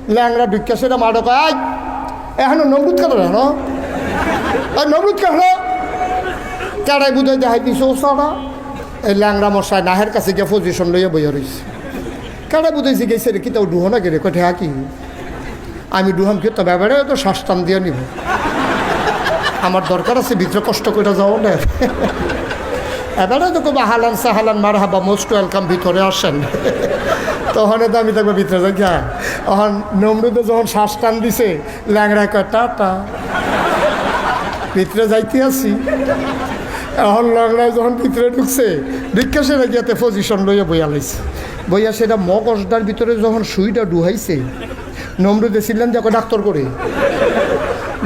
ল্যাংরা ঢুকিয়া সেটা মাড়ো কয় এখন নমরুদ কেন না নমরুদ কেন কেড়াই বুঝাই দেখাই দিছে ও সারা এই ল্যাংরা মশাই নাহের কাছে গিয়ে পজিশন লইয়া বইয়া রয়েছে কেড়াই বুঝাইছি গেছে রে কি তাও ডুহো না গেলে কঠে কি আমি ডুহাম কি তো ব্যাপারে তো শ্বাস টান দিয়ে নিব আমার দরকার আছে ভিতরে কষ্ট করে যাও না এবারে তো কবা হালান সাহালান মার হাবা মোস্ট ওয়েলকাম ভিতরে আসেন তখন তো আমি দেখবো ভিতরে যাই হ্যাঁ তখন নমরুদে যখন শ্বাস টান দিছে ল্যাংড়া কয় টাটা ভিতরে যাইতে আসি এখন ল্যাংড়ায় যখন ভিতরে ঢুকছে ঢুকে সেটা গিয়াতে পজিশন লইয়া বইয়া লাইছে বইয়া সেটা মগজটার ভিতরে যখন সুইটা ডুহাইছে নমরুদে ছিলেন যে ডাক্তার করে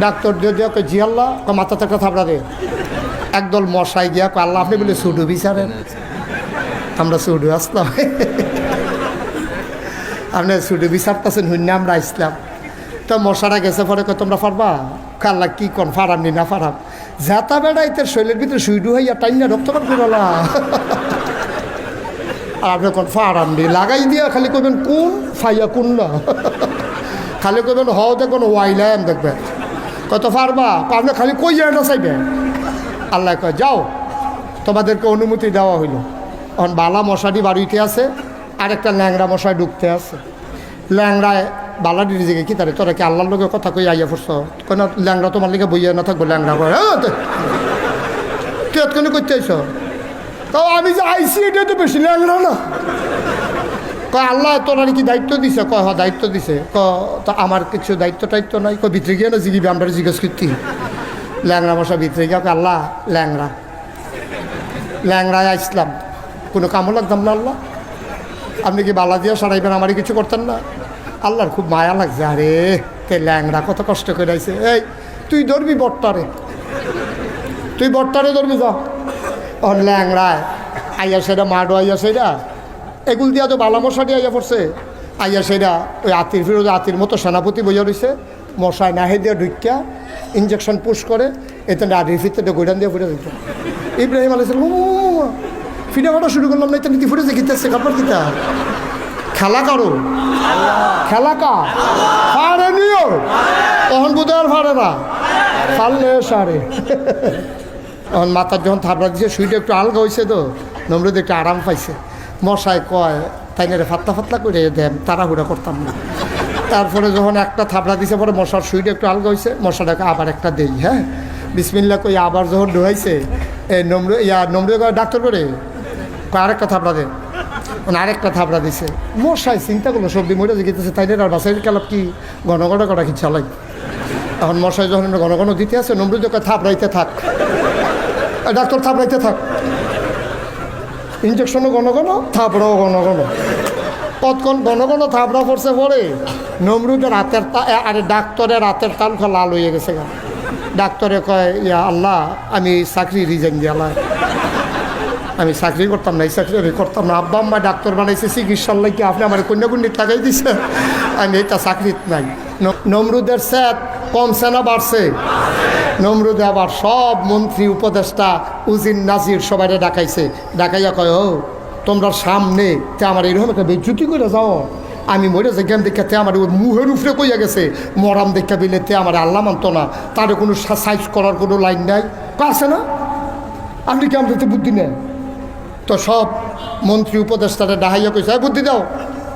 ডাক্তার দিয়ে দিয়ে জি আল্লাহ মাথা থেকে থাপড়া দে একদল মশাই গিয়া আল্লাহ আপনি বলে সুডু বিচারেন আমরা সুডু আসলাম আপনি সুডু বিচারতেছেন হুন্য আমরা আসলাম তো মশারা গেছে পরে তোমরা পারবা আল্লাহ কি কন ফারাম নি না ফারাম যাতা বেড়া ইতের শরীরের ভিতরে সুইডু হইয়া টাইনা রক্তপাত করলা আর আপনি কোন ফারাম নি লাগাই দিয়া খালি করবেন কোন ফাইয়া কোন না খালি করবেন হও দেখবেন ওয়াইলাম দেখবেন কত পারবা আপনি খালি কই যায় না চাইবে আল্লাহ কয় যাও তোমাদেরকে অনুমতি দেওয়া হইল এখন বালা মশাটি বাড়িতে আছে আর একটা ল্যাংড়া মশাই ঢুকতে আছে ল্যাংড়ায় বালাডির দিকে কি তারে তোরা কি আল্লাহর লোকের কথা কই আইয়া পড়ছ কেন ল্যাংড়া তোমার লিগে বইয়া না থাকবো ল্যাংড়া কয় কেতখানি করতে আইস তাও আমি যে আইসি এটা তো বেশি ল্যাংড়া না কয় আল্লাহ তোরা কি দায়িত্ব দিছে কয় হ্যাঁ দায়িত্ব দিছে তা আমার কিছু দায়িত্ব টাইত্ব নাই কয় ভিতরে গিয়ে না জিগিবি আমরা জিজ্ঞেস করতি ল্যাংড়া মশা ভিতরে গিয়ে আল্লাহ ল্যাংড়ায় আসলাম কোনো কামও লাগতাম না আল্লাহ আপনি কি বালা দিয়ে সারাইবেন আমারই কিছু করতেন না আল্লাহর খুব মায়া লাগছে আরে তে ল্যাংড়া কত কষ্ট করে আইছে এই তুই ধরবি বট্টারে ধরবি যা ওর ল্যাংড়ায় আইয়া সেটা মাডো আইয়া সেটা এগুল দিয়া তো বালা মশাটি আইয়া পড়ছে আইয়া সেটা ওই আতির ফিরোজে আতির মতো সেনাপতি বইয়া রয়েছে মশায় নাহে দিয়ে ঢুকিয়া ইঞ্জেকশন পুশ করে এতে আটির ফিরতে গোডান দিয়ে ফুটে দিত ইব্রাহিম আলাইহিস সালাম ফিরে করা শুরু করলাম না এটা নীতি ফুটেছে গীতাছে কাপড় গীতা খেলা করো খেলা কা ফাড়ে নিও তখন বোধ আর ফাড়ে না ফাড়লে সারে তখন মাথার যখন থাপড়া দিছে সুইটা একটু আলগা হয়েছে তো নমরুদ একটু আরাম পাইছে মশায় কয় তাই না রে ফাতলা করে দেন তাড়াহুড়া করতাম না তারপরে যখন একটা থাপড়া দিছে পরে মশার সুইটা একটু আলগা হয়েছে মশাটাকে আবার একটা দেই হ্যাঁ বিসমিল্লাহ কই আবার যখন ঢুকাইছে এই নমরুদ ডাক্তার করে আরেকটা থাপড়া দেন আরেকটা থাপড়া দিছে মশাই চিন্তা করলো সবজি মরে গেতেছে তাই আর বাসাই কালাপ কি ঘন ঘন করা কি চালাই এখন মশাই যখন ঘন ঘন দিতে আছে নমরুদ থাপড়াইতে থাক ডাক্তার থাপড়াইতে থাক ইঞ্জেকশনও ঘন ঘন থাপড়াও ঘন ঘন কতক্ষণ ঘন ঘন থাপড়া পড়ছে পরে নমরুদের রাতের আরে ডাক্তারের রাতের তাল লাল হয়ে গেছে গা ডাক্তারে কয় ইয়া আল্লাহ আমি চাকরি রিজাইন দিয়ে আল্লাহ আমি চাকরি করতাম না এই চাকরি আমি করতাম না আব্বা আম্মা ডাক্তার বানাইছে চিকিৎসার লাগে আপনি আমার কন্যাকুণ্ডিত লাগাই দিছে আমি এটা চাকরিত নাই নমরুদের স্যাট কমছে না বাড়ছে নমরুদে আবার সব মন্ত্রী উপদেষ্টা উজির নাজির সবাই ডাকাইছে ডাকাইয়া কয় ও তোমরা সামনে তে আমার এরকম একটা বেজ্জুতি করে যাও আমি মরে যে জ্ঞান দেখা তে আমার ওর মুহের উপরে কইয়া গেছে মরাম দেখা বিলে তে আমার আল্লাহ মানত না তার কোনো সাইজ করার কোনো লাইন নাই আছে না আপনি কি আমাদের বুদ্ধি নেন তো সব মন্ত্রী উপদেষ্টারে ডাহাইয়া কইছে বুদ্ধি দাও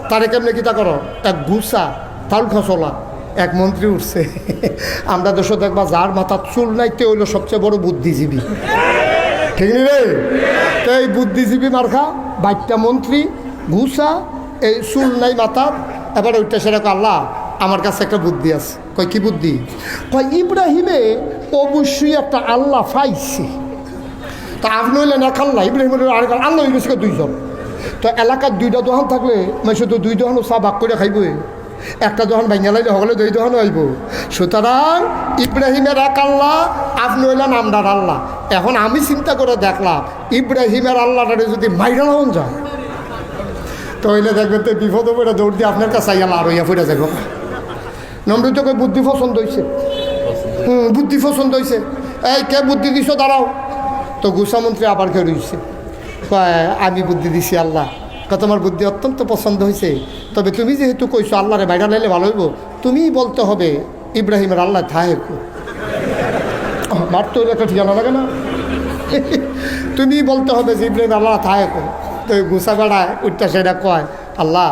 তারে কেমনে কিতা করো এক গুসা তাল খসলা এক মন্ত্রী উঠছে আমরা দেশে দেখবা যার মাথার চুল নাইতে হইলো সবচেয়ে বড় বুদ্ধিজীবী ঠিক নি রে তো এই বুদ্ধিজীবী মার্খা বাইকটা মন্ত্রী ঘুষা এই চুল নাই মাথার এবার ওইটা সেরকম আল্লাহ আমার কাছে একটা বুদ্ধি আছে কয় কি বুদ্ধি কয় ইব্রাহিমে অবশ্যই একটা আল্লাহ পাইছে তা আপনি হইলেন এক আল্লাহ ইব্রাহিমের আরেক আল্লাহ হয়ে গেছে দুইজন তো এলাকার দুইটা দোকান থাকলে মানে শুধু দুই দোকানও চা ভাগ করে খাইবই একটা দোকান ভাঙিয়া লাইলে হলে দুই দোকানও আইব সুতরাং ইব্রাহিমের এক আল্লাহ আপনি হইলেন আমরার আল্লাহ এখন আমি চিন্তা করে দেখলাম ইব্রাহিমের আল্লাহটারে যদি মাইরা হন যায় তো হইলে দেখবেন তো বিপদ পড়ে দৌড় দিয়ে আপনার কাছে আইয়া আর হইয়া ফিরে যাব নমরুদ কই বুদ্ধি পছন্দ হয়েছে বুদ্ধি পছন্দ হয়েছে এই কে বুদ্ধি দিছ দাঁড়াও তো গুসামন্ত্রী আবার কে রয়েছে আমি বুদ্ধি দিছি আল্লাহ তোমার বুদ্ধি অত্যন্ত পছন্দ হয়েছে, তবে তুমি যেহেতু কইছো আল্লাহরে বাইরে লাইলে ভালো হইব, তুমিই বলতে হবে ইব্রাহিমের আল্লাহ থাহে মার তো একটা ঠিকানা লাগে না তুমি বলতে হবে যে ইব্রাহিম আল্লাহ থাহে তো গুছা বেড়ায় উঠটা সেটা কয় আল্লাহ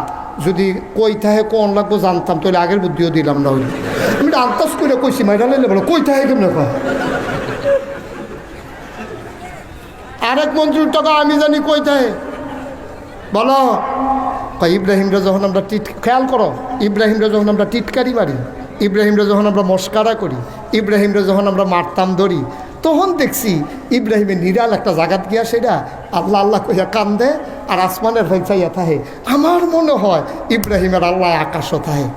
যদি কই থাহে কোন লাগবো জানতাম তাহলে আগের বুদ্ধিও দিলাম না হইলে আমি আন্দাজ করে কইছি মাইরা লাইলে বলো কই থাহে কেমন কয় আরেক মন্ত্রীর টাকা আমি জানি কই থাহে বলো ইব্রাহিমরা যখন আমরা খেয়াল করো ইব্রাহিমরা যখন আমরা টিটকারি মারি, ইব্রাহিমরা যখন আমরা মস্কারা করি, ইব্রাহিমরা যখন আমরা মারতাম ধরি, তখন দেখছি ইব্রাহিমের নিরাল একটা জায়গাত গিয়া সেটা আল্লাহ আল্লাহ কইয়া কান্দে আর আসমানের হইচাইয়া থাহে। আমার মনে হয় ইব্রাহিমের আল্লাহ আকাশও থাহে।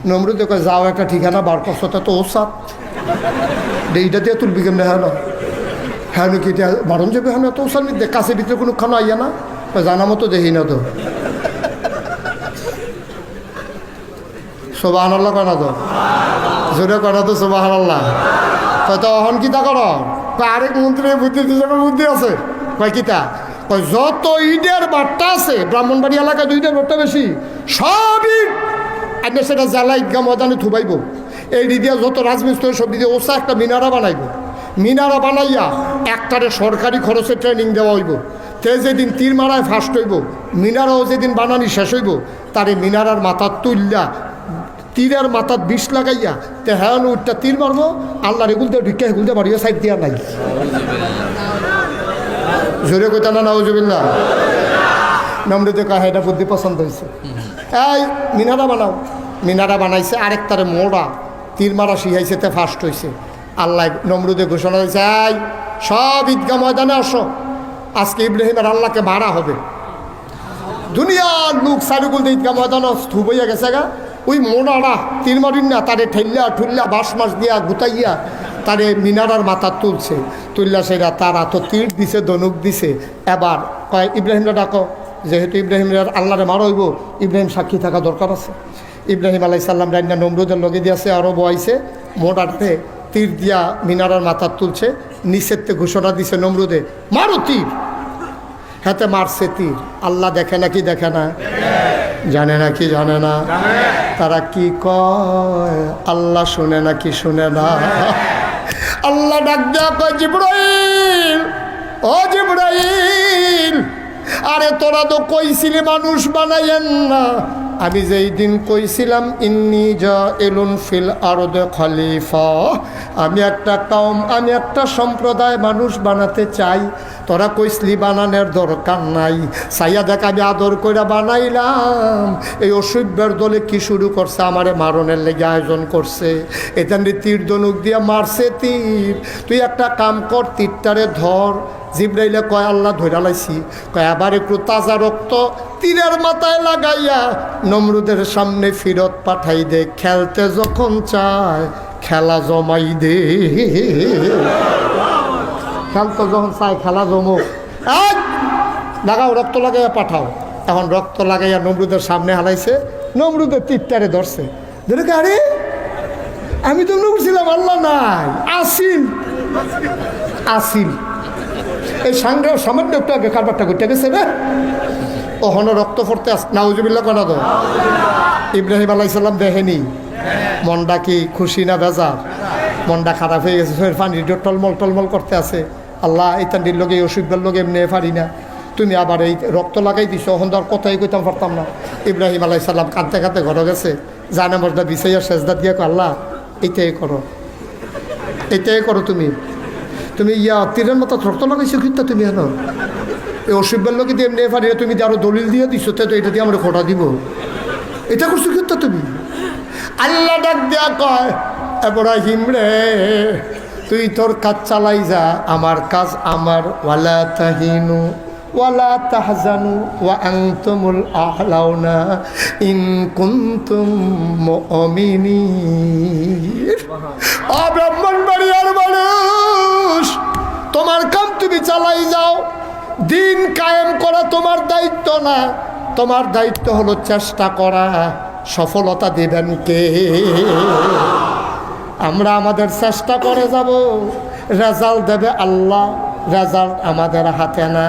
নমরুদে কয় যাও একটা ঠিকানা বার করছো তো ওসাত এইটা দিয়ে তুলবি কেমনে হ্যাঁ না হ্যাঁ কি এটা বারণ যাবে হ্যাঁ তো ওসার কাছে ভিতরে কোনো খানো আইয়া না জানা মতো দেখি না তো সোবাহান আল্লাহ কনা তো জোরে কনা তো সোবাহান আল্লাহ তো অহন কিতা কর আরেক মন্ত্রীর বুদ্ধি বুদ্ধি আছে কয় কিতা কয় যত ইটের বাট্টা আছে ব্রাহ্মণবাড়ি এলাকায় দুইটার বাট্টা বেশি সব ইট আপনি সেটা জ্বালা ঈদগাহ ময়দানে থুবাইব এই দিয়া যত রাজমিস্ত্রি সব দিয়ে ওসা একটা মিনারা বানাইব, মিনারা বানাইয়া একটারে সরকারি খরচে ট্রেনিং দেওয়া হইব। তে যেদিন তীর মারায় ফার্স্ট হইব মিনারাও যেদিন বানানি শেষ হইব তারে মিনারার মাথার তুললা তীরের মাথার বিষ লাগাইয়া তে হ্যাঁ উঠটা তীর মারবো আল্লাহর এগুলতে ঢুকে এগুলতে বাড়িও সাইড দিয়া নাই জোরে কইতা না নাউজুবিল্লাহ নমরুদে কয় এটা বুদ্ধি পছন্দ হয়েছে এই মিনারা বানাও। মিনারা বানাইছে আরেকটারে মোড়া তীর মারা শিখাইছে তে ফার্স্ট হয়েছে। আল্লাহ নমরুদে ঘোষণা দিয়েছে এই সব ঈদগাহ ময়দানে আসো, আজকে ইব্রাহিমের আল্লাহকে মারা হবে। দুনিয়ার লোক সারুকুল ঈদগাহ ময়দানে স্থূপ হইয়া গেছে গা ওই মোড়াটা তীর মারিন না তারে ঠেল্লা ঠুল্লা বাঁশ মাস দিয়া গুতাইয়া তারে মিনারার মাথা তুলছে, তুললা সেটা তারা তো তীর দিছে ধনুক দিছে। এবার কয় ইব্রাহিমরা ডাকো, যেহেতু ইব্রাহিমের আল্লাহরে মারা হইব ইব্রাহিম সাক্ষী থাকা দরকার আছে। ইব্রাহিম আলাইসাল্লাম রান্না নমরুদের লগে দিয়েছে আরও বয়াইছে মোড়াতে তীর দিয়া মিনারার মাথা তুলছে, নিষেধতে ঘোষণা দিছে নমরুদে মারো তীর। হাতে মারছে তীর। আল্লাহ দেখে না কি দেখে না, জানে না কি জানে না, তারা কি কয় আল্লাহ শুনে না কি শুনে না। আল্লাহ ডাক দেয়া কয় জিবরাইল ও জিবরাইল আরে তোরা তো কইছিলি মানুষ বানাইয়েন না, আমি যেই দিন কইছিলাম ইন্নী জাইলুন ফিল আরদে খলিফা, আমি একটা কওম আমি একটা সম্প্রদায় মানুষ বানাতে চাই, তোরা কইসলি বানানোর দরকার নাই, সাইয়া দেখ আমি আদর করে বানাইলাম। এই অসভ্যের দলে কি শুরু করছে আমারে মারণের লেগে আয়োজন করছে, এখান তীর ধনুক দিয়ে মারছে তীর, তুই একটা কাম কর তীরটারে ধর। জিবরাইলে কয় আল্লাহ ধইরা লাইছি, কয় আবার একটু তাজা রক্ত তীরের মাথায় লাগাইয়া নমরুদের সামনে ফিরত পাঠাই দে, খেলতে যখন চায় খেলা জমাই দে। খেলতে যখন চায় খেলা জমুক লাগাও রক্ত লাগাইয়া পাঠাও। এখন রক্ত লাগাইয়া নমরুদের সামনে হালাইছে, নমরুদের তীরটারে ধরছে, ধরে আরে আমি তো নমরুছিলাম আল্লাহ নাই আসিল আসিল এই সাংগ্রহ সামান্য একটু আগে কারবারটা করতে গেছে না ওখানে রক্ত পড়তে আস নাউজুবিল্লাহ করা তো। ইব্রাহিম আলাইসাল্লাম দেখেনি মনটা কি খুশি না বেজার, মনটা খারাপ হয়ে গেছে, পানি টলমল টলমল করতে আছে। আল্লাহ এই তান্ডির লোকে অসুবিধার লোকে এমনি পারি না, তুমি আবার এই রক্ত লাগাই দিছো, ওখান আর কথাই কইতাম পারতাম না। ইব্রাহিম আলাইসাল্লাম কাঁদতে কাঁদতে ঘরে গেছে, জানে মজদা বিছাইয়া সেজদা দিয়া আল্লাহ এইটাই করো এইটাই করো, তুমি তুমি ইয়া তীরের মতো রক্ত লাগাইছো কিন্তু তুমি হেন এই অসুবিধার লোকে দিয়ে এমনি পারি না, তুমি আরো দলিল দিয়ে দিছো তো এটা দিয়ে আমরা খোটা দিব, এটা করছো কিন্তু তুমি। আল্লাহ ডাক দেয়া কয় ইব্রাহিম রে তুই তোর কাজ চালাই যা, আমার কাজ আমার, ওয়ালা তাহিনু ওয়ালা তাহজানু ওয়া আনতুমুল আ'লাউনা ইন কুনতুম মুমিনিন। ও ব্রাহ্মণবাড়িয়ার মানুষ তোমার কাম তুমি চালাই যাও, দিন কায়েম করা তোমার দায়িত্ব না, তোমার দায়িত্ব হলো চেষ্টা করা। সফলতা দেবেন কে? আমরা আমাদের চেষ্টা করে যাব, রেজাল্ট দেবে আল্লাহ। রেজাল্ট আমাদের হাতে না।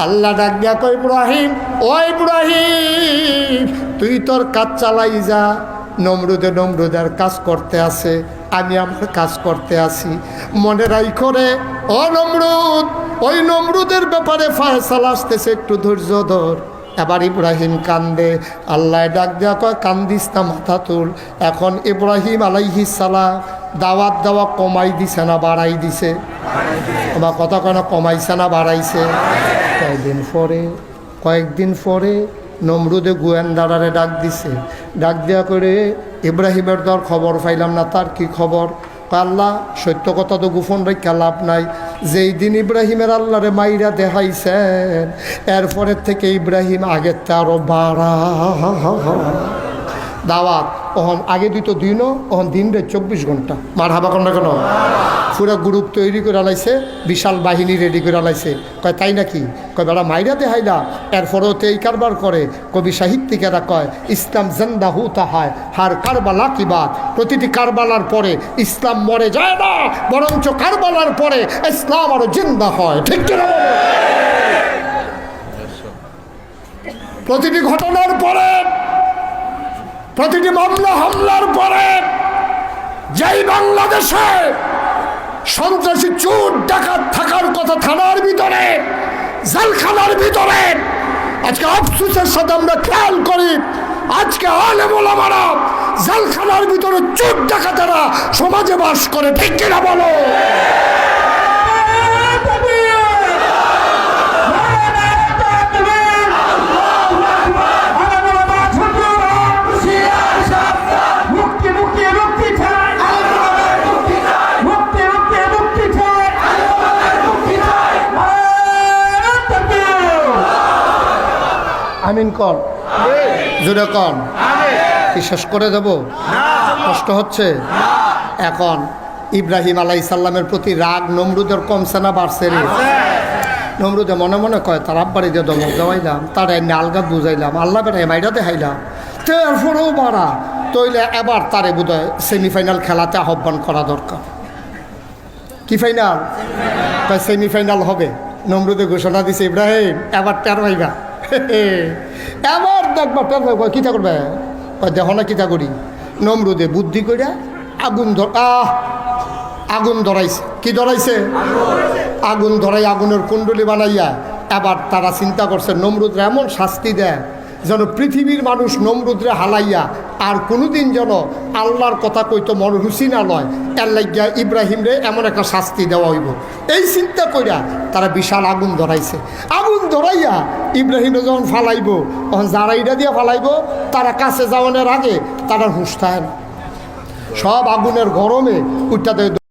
আল্লাহ ডাক দিয়া কই ইব্রাহিম, ও ইব্রাহিম তুই তোর কাজ চালাই যা। নমরুদের কাজ করতে আছে, আমি আমার কাজ করতে আসি। মনে রাইখো রে ও নমরুদ, ওই নমরুদের ব্যাপারে ফয়সালা আসতেছে, একটু ধৈর্য ধর। এবার ইব্রাহিম কান্দে। আল্লাহ ডাক দেওয়া কয় কান্দিস না, মাথা তুল। এখন ইব্রাহিম আলাইহিস সালাম দাওয়াত দেওয়া কমাই দিছে না বাড়াই দিছে? বা কথা কেন কমাইছে না বাড়াইছে? কয়েকদিন পরে নমরুদে গোয়েন্দারারে ডাক দিছে। ডাক দেওয়া করে ইব্রাহিমের দর খবর পাইলাম না, তার কি খবর? আল্লাহ সত্য কথা তো গোপন রেখা লাভ নাই। যেই দিন ইব্রাহিমের আল্লাহরে মাইরা দেখাইছেন, এরপরের থেকে ইব্রাহিম আগের তে আরো বাড়া দাওয়াত। ওহন আগে দিত দিনও, ওহন দিন রে 24 ঘন্টা। মার হাবা কন্যা কেন? পুরো গ্রুপ তৈরি করে লাইছে, বিশাল বাহিনী রেডি করে লাইছে। কয় তাই নাকি? কয় বেড়া মাইরা দেখাইলা, এরপরেও তো এই কারবার করে। কবি সাহিত্যিকেরা কয় ইসলাম জিন্দা হুতা হয় হার কারবালা কি বাত। প্রতিটি কারবালার পরে ইসলাম মরে যায় না, বরঞ্চ কারবালার পরে ইসলাম আরো জিন্দা হয়। ঠিক কিনা বলো? প্রতিটি ঘটনার পরে, প্রতিটি মামলা হামলার পরে, যেই বাংলাদেশে সন্ত্রাসী চোর ডাকাত থাকার কথা থানার ভিতরে, জেলখানার ভিতরে, আজকে আফসোসের সাথে আমরা খেয়াল করি আজকে আলেম ওলামারা জেলখানার ভিতরে চোর ডাকাতেরা সমাজে বাস করে। ঠিক কিনা বলো? আমিন কর, জোরে কর। কি শেষ করে দেব? কষ্ট হচ্ছে? এখন ইব্রাহিম আলাইহিস সালামের প্রতি রাগ নমরুদের কমছে না বাড়ছে রে? নমরুদে মনে মনে কয় তার আব্বারে দিয়ে দমক দেওয়াইলাম, তার এমনি আলগাত বুঝাইলাম, আল্লাহ বেটা মাইরা দেখাইলাম, তারপরেও বাড়া তৈলে এবার তারে বোধহয় সেমিফাইনাল খেলাতে আহ্বান করা দরকার। কি ফাইনাল? সেমিফাইনাল হবে। নমরুদে ঘোষণা দিছে ইব্রাহিম এবার টের পাইবা, এবার দেখবা টের পাইবা। কিতা করবে? দেখো না কিতা করি। নমরুদে বুদ্ধি কইরা আগুন ধরাইছে। কি ধরাইছে? আগুন ধরাই আগুনের কুণ্ডলি বানাইয়া এবার তারা চিন্তা করছে নমরুদরে এমন শাস্তি দেয় যেন পৃথিবীর মানুষ নমরুদরে হালাইয়া আর কোনোদিন যেন আল্লাহর কথা কইতো মন রুচি না লয়। এর লাগিয়া ইব্রাহিম রে এমন একটা শাস্তি দেওয়া হইব, এই চিন্তা কইরা তারা বিশাল আগুন ধরাইছে। আগুন ধরাইয়া ইব্রাহিমে যখন ফালাইব, তখন যারা ইটা দিয়ে ফালাইব তারা কাছে যাওয়ানোর আগে তারা হুঁশ থাকে না। সব আগুনের গরমে উঠতে